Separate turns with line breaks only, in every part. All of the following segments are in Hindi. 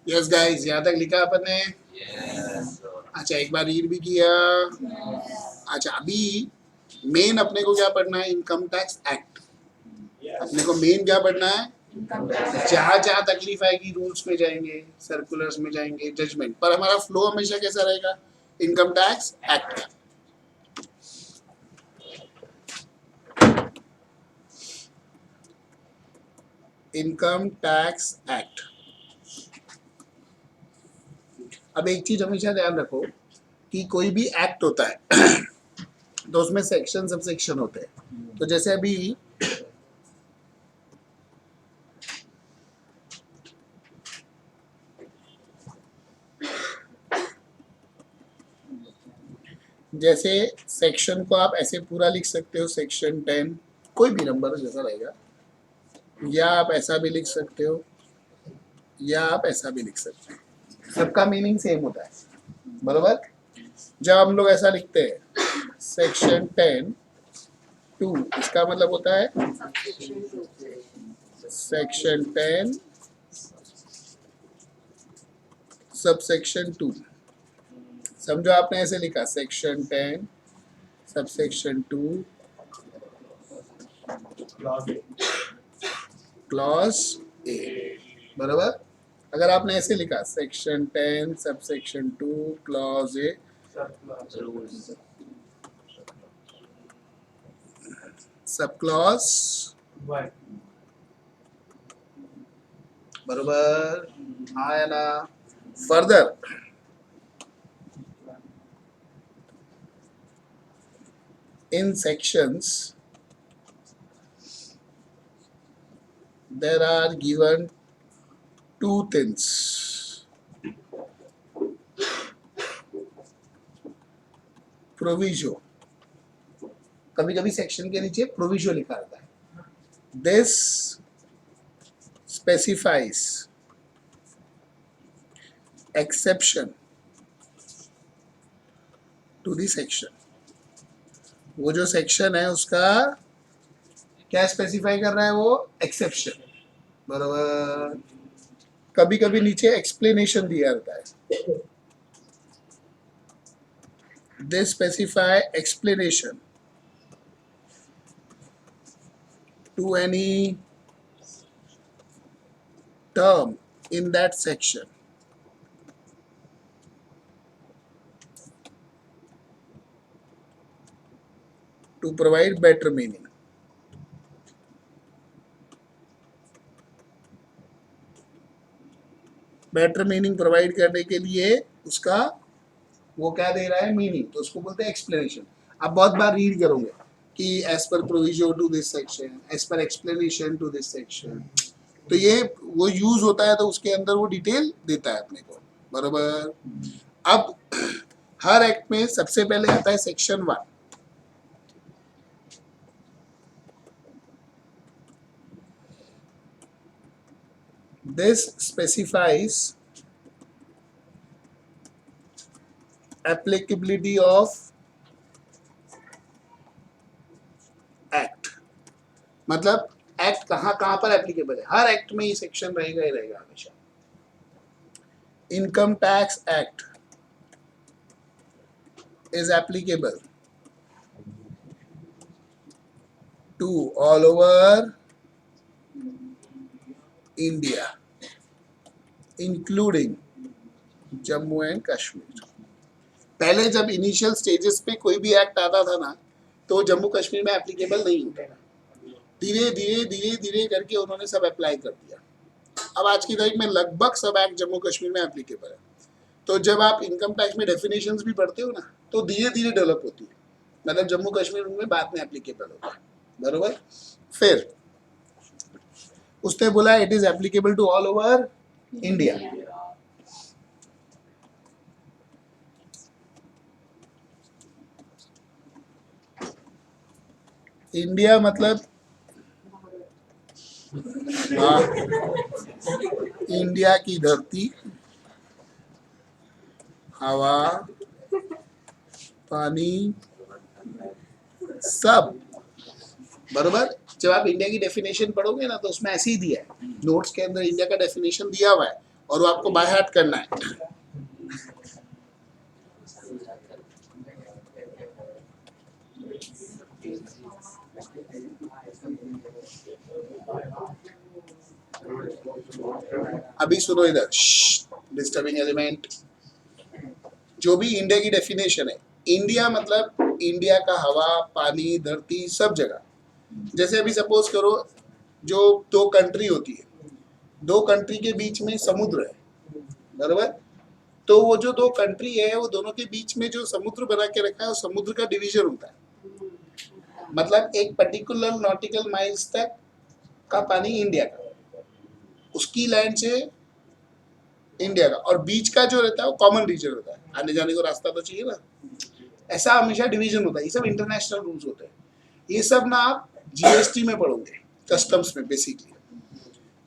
यस गाइस, यहाँ तक लिखा अपन ने? अच्छा, एक बार रीड भी किया। अच्छा, अभी मेन अपने को क्या पढ़ना है? Income tax act. अपने को मेन क्या पढ़ना है? जहाँ जहाँ तकलीफ आएगी रूल्स में जाएंगे, सर्कुलर्स में जाएंगे, जजमेंट, पर हमारा फ्लो हमेशा कैसा रहेगा? इनकम टैक्स एक्ट का। Income tax act. अब एक चीज हमेशा ध्यान रखो कि कोई भी एक्ट होता है तो उसमें सेक्शन सब सेक्शन होते हैं। तो जैसे अभी जैसे सेक्शन को आप ऐसे पूरा लिख सकते हो, सेक्शन 10, कोई भी नंबर जैसा रहेगा, या आप ऐसा भी लिख सकते हो, या आप ऐसा भी लिख सकते हो। सबका मीनिंग सेम होता है, बरोबर। जब हम लोग ऐसा लिखते हैं सेक्शन 10(2), इसका मतलब होता है सेक्शन 10 सबसेक्शन 2। समझो आपने ऐसे लिखा सेक्शन 10 सबसेक्शन 2 क्लॉज ए, बराबर। अगर आपने ऐसे लिखा section 10 subsection 2 clause A, sub clause, बराबर, हाँ या ना? Further in sections there are given two things. Proviso, कभी कभी सेक्शन के नीचे प्रोविजो लिखा रहता है। This specifies exception to the section. वो जो सेक्शन है उसका क्या स्पेसिफाई कर रहा है? वो एक्सेप्शन, बराबर। कभी कभी नीचे एक्सप्लेनेशन दिया रहता है। They specify explanation to any term in that section to provide better meaning. Better meaning provide करने के लिए उसका वो क्या दे रहा है? मीनिंग। तो उसको बोलते हैं एक्सप्लेनेशन। आप बहुत बार रीड करोगे कि as per provision to this section, as per explanation to this section. तो ये वो यूज होता है तो उसके अंदर वो डिटेल देता है अपने को, बराबर। अब हर एक्ट में सबसे पहले आता है section 1। This specifies applicability of act। मतलब एक्ट कहाँ कहाँ पर एप्लीकेबल है? हर एक्ट में ये सेक्शन रहेगा ही रहेगा हमेशा। Income tax act is applicable to all over India, including Jammu and Kashmir. पहले जब इनिशियल स्टेजेस पे कोई भी एक्ट आता था ना, तो जम्मू कश्मीर में एप्लीकेबल नहीं होता था। धीरे धीरे धीरे धीरे करके उन्होंने सब अप्लाई कर दिया। अब आज की तारीख में लगभग सब एक्ट जम्मू कश्मीर में एप्लीकेबल है। तो जब आप इनकम टैक्स में डेफिनेशंस भी पढ़ते हो ना, तो धीरे धीरे डेवलप होती है। मतलब जम्मू कश्मीर में बाद में एप्लीकेबल होता है, बरोबर। फिर उसने बोला it is applicable to all over India. India मतलब इंडिया की धरती, हवा, पानी, सब, बरोबर। जब आप इंडिया की डेफिनेशन पढ़ोगे ना तो उसमें ऐसे ही दिया है, नोट्स के अंदर इंडिया का डेफिनेशन दिया हुआ है। और वो आपको बाय हार्ट करना है। अभी सुनो इधर, डिस्टर्बिंग एलिमेंट। जो भी इंडिया की डेफिनेशन है, इंडिया मतलब इंडिया का हवा, पानी, धरती, सब जगह। जैसे अभी सपोज करो, जो दो कंट्री होती है, दो कंट्री के बीच में समुद्र है, बराबर। तो वो जो दो कंट्री है, वो दोनों के बीच में जो समुद्र बना के रखा है, वो समुद्र का डिवीजन होता है। मतलब एक पर्टिकुलर नॉटिकल माइल्स तक का पानी इंडिया का, उसकी लैंड से इंडिया का, और बीच का जो रहता है वो कॉमन रीजन होता है, आने जाने को रास्ता तो चाहिए ना। ऐसा हमेशा डिवीजन होता है, ये सब इंटरनेशनल रूल्स होते हैं। ये सब ना आप जीएसटी में पढ़ोगे, कस्टम्स में। बेसिकली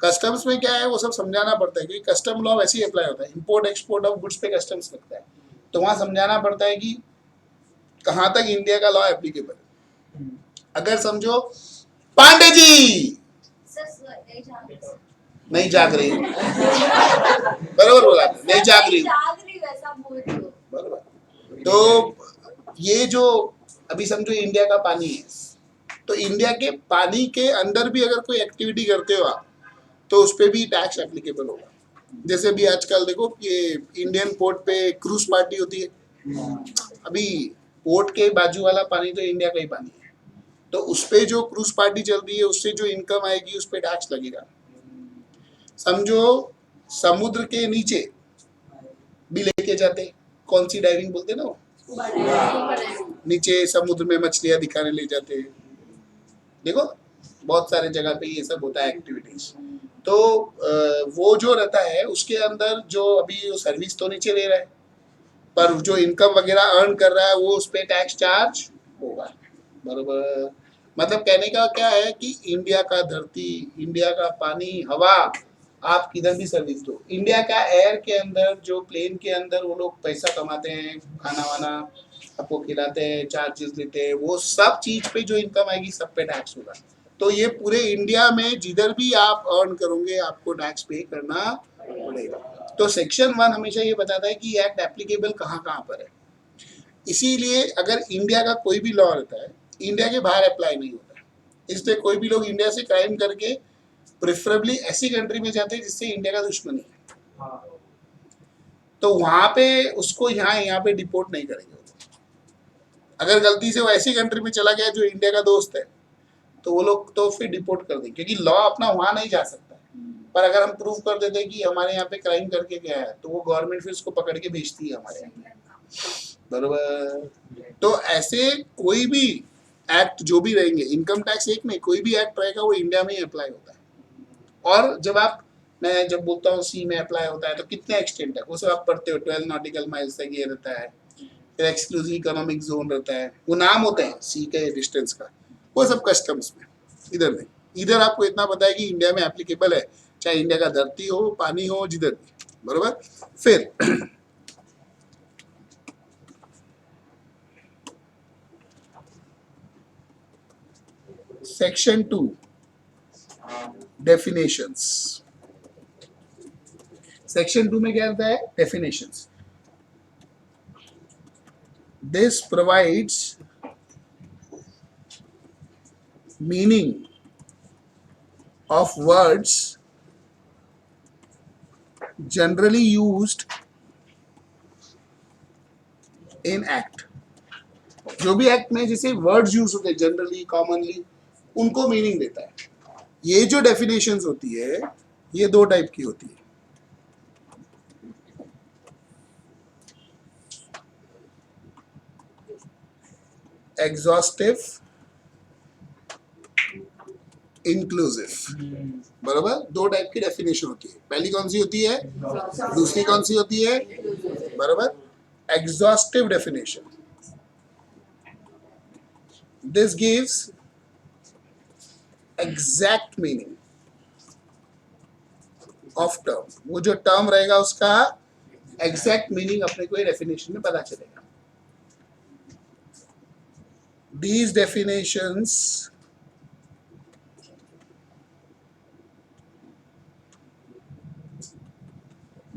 कस्टम्स में क्या है, वो सब समझाना पड़ता है, क्योंकि कस्टम लॉ वैसे ही अप्लाई होता है। इंपोर्ट एक्सपोर्ट ऑफ गुड्स पे कस्टम्स लगता है, तो वहां समझाना पड़ता है कि कहाँ तक इंडिया का लॉ एप्लीकेबल है। अगर समझो पांडे जी नहीं जाग रही, बरोबर बोला, नहीं जाग रही, बरोबर। तो ये जो अभी समझो इंडिया का पानी है, तो इंडिया के पानी के अंदर भी अगर कोई एक्टिविटी करते हो आप, तो उस पर भी टैक्स एप्लीकेबल होगा। जैसे भी आजकल देखो, ये इंडियन पोर्ट पे क्रूज पार्टी होती है, अभी पोर्ट के बाजू वाला पानी तो इंडिया का ही पानी है, तो उस पे जो क्रूज पार्टी चल रही है, उससे जो इनकम आएगी उस पर टैक्स लगेगा। समझो समुद्र के नीचे भी लेके जाते, कौन सी डाइविंग बोलते ना वो, नीचे समुद्र में मछलियां दिखाने ले जाते हैं। देखो बहुत सारे जगह पे ये सब होता है एक्टिविटीज। तो वो जो रहता है उसके अंदर जो अभी सर्विस तो नीचे ले रहा है, पर जो इनकम वगैरह अर्न कर रहा है वो उस पर टैक्स चार्ज होगा, बरोबर। मतलब कहने का क्या है कि इंडिया का धरती, इंडिया का पानी, हवा, आप किधर भी सर्विस दो, इंडिया का एयर के अंदर जो प्लेन के अंदर वो लोग पैसा कमाते हैं, खाना वाना आपको खिलाते हैं, चार्जेस लेते हैं, वो सब चीज पे जो इनकम आएगी सब पे टैक्स होगा। तो ये पूरे इंडिया में जिधर भी आप अर्न करोगे आपको टैक्स पे करना पड़ेगा। तो सेक्शन 1 हमेशा ये बताता है कि एक्ट एप्लीकेबल कहाँ कहाँ पर है। इसीलिए अगर इंडिया का कोई भी लॉ रहता है, इंडिया के बाहर अप्लाई नहीं होता है। इसलिए कोई भी लोग इंडिया से क्राइम करके प्रेफरेबली ऐसी कंट्री में जाते हैं जिससे इंडिया का दुश्मनी है, तो वहां पे उसको यहाँ पे डिपोर्ट नहीं करेंगे। अगर गलती से वो ऐसी कंट्री में चला गया जो इंडिया का दोस्त है, तो वो लोग तो फिर डिपोर्ट कर देंगे, क्योंकि लॉ अपना वहां नहीं जा सकता। पर अगर हम प्रूव कर देते कि हमारे यहाँ पे क्राइम करके गया है, तो वो गवर्नमेंट फिर उसको पकड़ के भेजती है हमारे यहाँ, बरोबर। तो ऐसे कोई भी एक्ट जो भी रहेंगे, इनकम टैक्स एक नहीं, कोई भी एक्ट रहेगा वो इंडिया में ही अप्लाई होता है। और जब आप, मैं जब बोलता हूँ सी में अप्लाई होता है, तो कितने एक्सटेंट है वो सब आप पढ़ते हो, 12 नॉटिकल माइल्स तक ये रहता है, फिर एक्सक्लूसिव इकोनॉमिक जोन रहता है, वो नाम होते हैं सी के डिस्टेंस का, वो सब कस्टम्स में। इधर नहीं, इधर आपको इतना पता है कि इंडिया में एप्लीकेबल है, चाहे इंडिया का धरती हो, पानी हो, जिधर भी, बरोबर। फिर सेक्शन 2 डेफिनेशंस। सेक्शन 2 में क्या रहता है, definitions. This provides meaning of words generally used in act। जो भी एक्ट में जैसे वर्ड्स यूज होते हैं जनरली, कॉमनली, उनको मीनिंग देता है। ये जो डेफिनेशंस होती है ये दो टाइप की होती है, एग्जॉस्टिव, इंक्लूसिव, बराबर। दो टाइप की डेफिनेशन होती है, पहली कौन सी होती है, दूसरी कौन सी होती है, बराबर। Exhaustive definition, this gives exact meaning of term. वो जो टर्म रहेगा उसका एग्जैक्ट मीनिंग अपने को डेफिनेशन में पता चलेगा। These definitions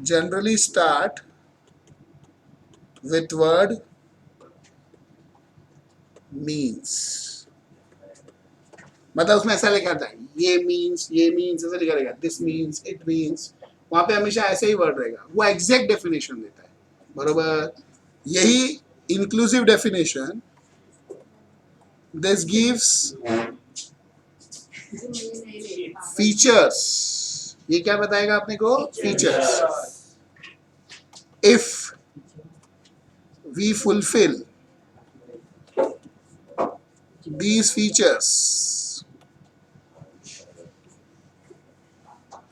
generally start with word means. मतलब उसमें ऐसा लिखा था ये मीन्स ऐसा लिखा रहेगा, दिस मीन्स, इट मीन्स, वहां पे हमेशा ऐसे ही वर्ड रहेगा, वो एग्जैक्ट डेफिनेशन देता है, बरोबर. यही inclusive definition, this gives features. ये क्या बताएगा अपने को? Features. If we fulfil these features,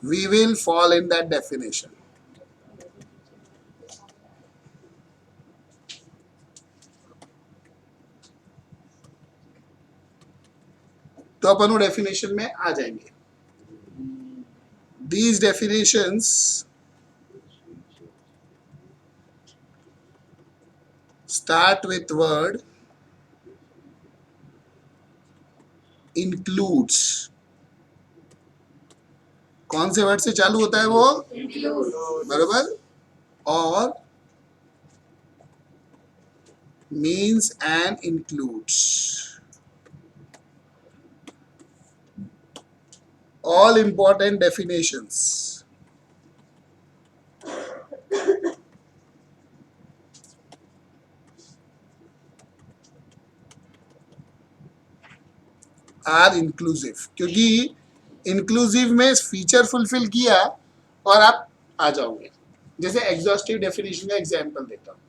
we will fall in that definition. तो अपन वो डेफिनेशन में आ जाएंगे. These definitions start with word includes. कौन से वर्ड से चालू होता है वो? बराबर. और means and includes. All important definitions are inclusive, क्योंकि इंक्लूसिव में फीचर फुलफिल किया और आप आ जाओगे. जैसे एग्जॉस्टिव डेफिनेशन का एग्जांपल देता हूँ.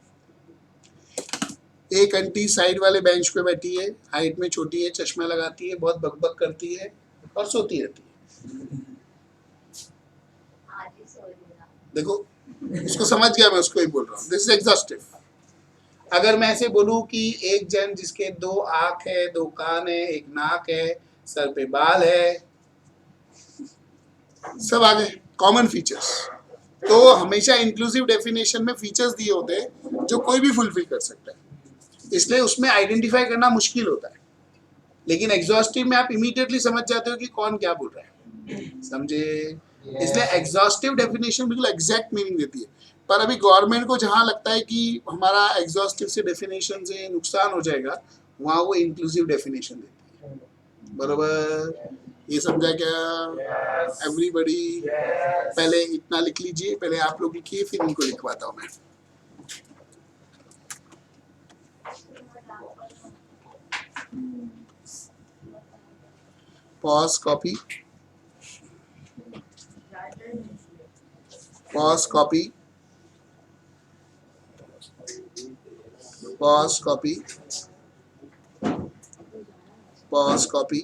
एक आंटी साइड वाले बेंच पे बैठी है, हाइट में छोटी है, चश्मा लगाती है, बहुत बकबक करती है और सोती रहती है. देखो, उसको समझ गया, मैं उसको ही बोल रहा हूँ. This is exhaustive. अगर मैं ऐसे बोलूं कि एक जन जिसके 2 आंख है, 2 कान है, एक नाक है, सर पे बाल है, सब आ गए कॉमन फीचर्स. तो हमेशा इंक्लूसिव डेफिनेशन में फीचर्स दिए होते हैं जो कोई भी फुलफिल कर सकता है, इसलिए उसमें आइडेंटिफाई करना मुश्किल होता है. लेकिन एग्जॉस्टिव में आप इमीडिएटली समझ जाते हो कि कौन क्या बोल रहा है, समझे? इसलिए एग्जॉस्टिव डेफिनेशन बिल्कुल एग्जैक्ट मीनिंग देती है. पर अभी गवर्नमेंट को जहां लगता है कि हमारा एग्जॉस्टिव से डेफिनेशन से नुकसान हो जाएगा, वहां वो इंक्लूसिव डेफिनेशन देती है. बरोबर. ये समझा क्या? एवरीबॉडी. पहले इतना लिख लीजिए, पहले आप लोग लिखिए, फिर इनको लिखवाता हूं मैं. Pause copy, pause copy, pause copy, pause copy.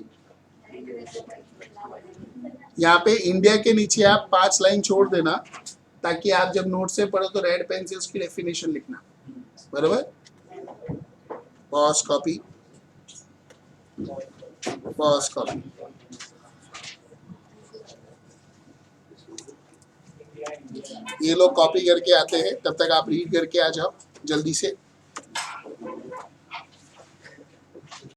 यहाँ पे इंडिया के नीचे आप 5 लाइन छोड़ देना, ताकि आप जब नोट से पढ़ो तो रेड पेन से उसकी डेफिनेशन लिखना. बराबर. pause copy, pause copy. ये लोग कॉपी करके आते हैं, तब तक आप रीड करके आ जाओ जल्दी से.